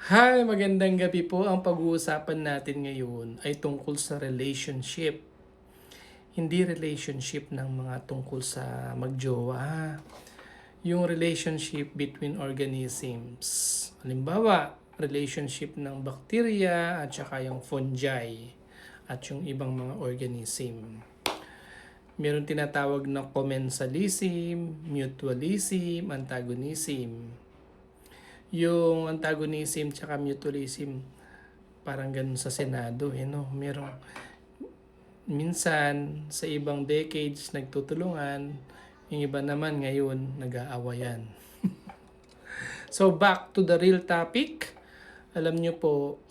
Hi, magandang gabi po. Ang pag-uusapan natin ngayon ay tungkol sa relationship. Hindi relationship ng mga tungkol sa magjowa. Yung relationship between organisms. Halimbawa, relationship ng bacteria at saka yung fungi at yung ibang mga organism. Meron tinatawag na commensalism, mutualism, antagonism. Yung antagonism tsaka mutualism, parang ganun sa Senado, no? Merong minsan sa ibang decades nagtutulungan, yung iba naman ngayon nag-aawayan. So back to the real topic. Alam nyo po,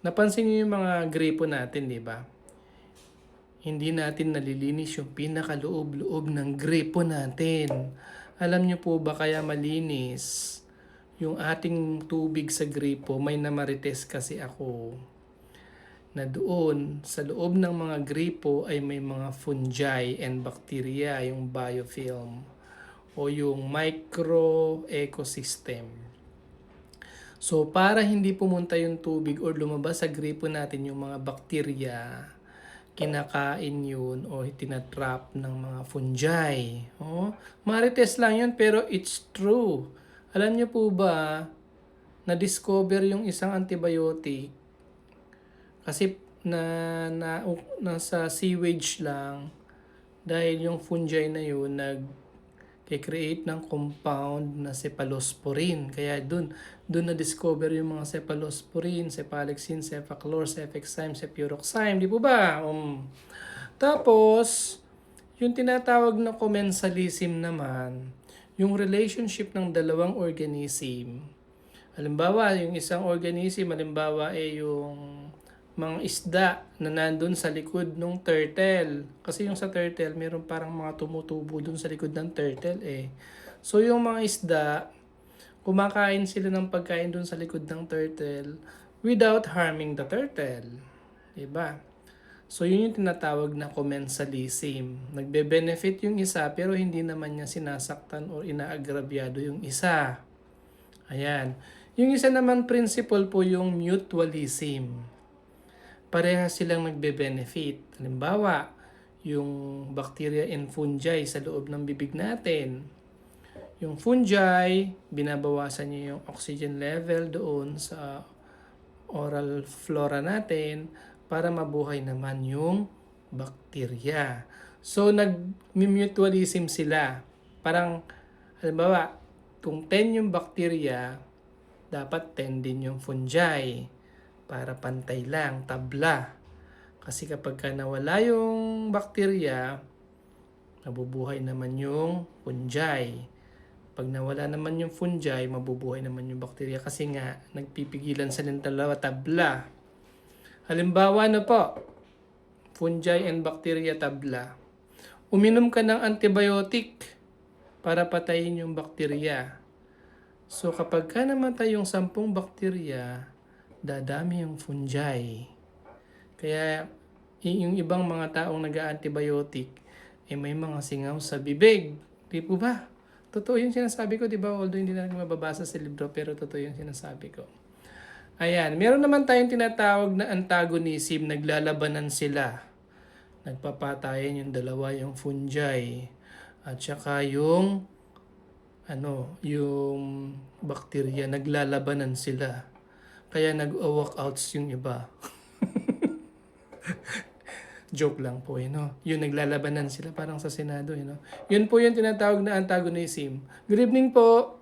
napansin nyo yung mga gripo natin, di ba? Hindi natin nalilinis yung pinakaloob-loob ng gripo natin. Alam nyo po ba kaya malinis yung ating tubig sa gripo? May namarites kasi ako na doon sa loob ng mga gripo ay may mga fungi and bacteria, yung biofilm o yung micro ecosystem. So para hindi pumunta yung tubig or lumabas sa gripo natin yung mga bacteria, kinakain yun o tinatrap ng mga fungi. Oh, marites lang yun pero it's true. Alam niyo po ba, na-discover yung isang antibiotic kasi nasa sewage lang dahil yung fungi na yun create ng compound na cephalosporin. Kaya dun na-discover yung mga cephalosporin, cephalexin, cefaclor, cefexime, cefuroxime. Di po ba? Tapos, yung tinatawag na commensalism naman, yung relationship ng dalawang organism. Halimbawa, yung isang organism, halimbawa yung mga isda na nandun sa likod ng turtle. Kasi yung sa turtle, meron parang mga tumutubo dun sa likod ng turtle eh. So yung mga isda, kumakain sila ng pagkain dun sa likod ng turtle without harming the turtle. Diba? So yun yung tinatawag na commensalism. Nagbe-benefit yung isa pero hindi naman niya sinasaktan o inaagrabyado yung isa. Ayan. Yung isa naman principle po yung mutualism. Parehas silang nagbe-benefit. Halimbawa, yung bacteria and fungi sa loob ng bibig natin. Yung fungi, binabawasan niya yung oxygen level doon sa oral flora natin para mabuhay naman yung bacteria. So, nag-mutualism sila. Parang, halimbawa, kung 10 yung bacteria, dapat 10 din yung fungi para pantay lang, tabla. Kasi kapag nawala yung bacteria, nabubuhay naman yung fungi. Pag nawala naman yung fungi, mabubuhay naman yung bacteria kasi nga nagpipigilan sa ng dalawa, tabla. Halimbawa na po, fungi and bacteria, tabla. Uminom ka ng antibiotic para patayin yung bacteria. So kapag namatay yung 10 bacteria, dadami yung fungi. Kaya yung ibang mga taong nag-antibiotic, may mga singaw sa bibig. Di po ba? Totoo yung sinasabi ko, di ba? Although hindi natin mababasa sa libro, pero totoo yung sinasabi ko. Ayan, meron naman tayong tinatawag na antagonism, naglalabanan sila. Nagpapatayan yung dalawa, yung fungi. At saka yung yung bacteria, naglalabanan sila. Kaya nag-walkouts yung iba. Joke lang po, no? Yung naglalabanan sila parang sa Senado, no? Yun po yung tinatawag na antagonism. Good evening po.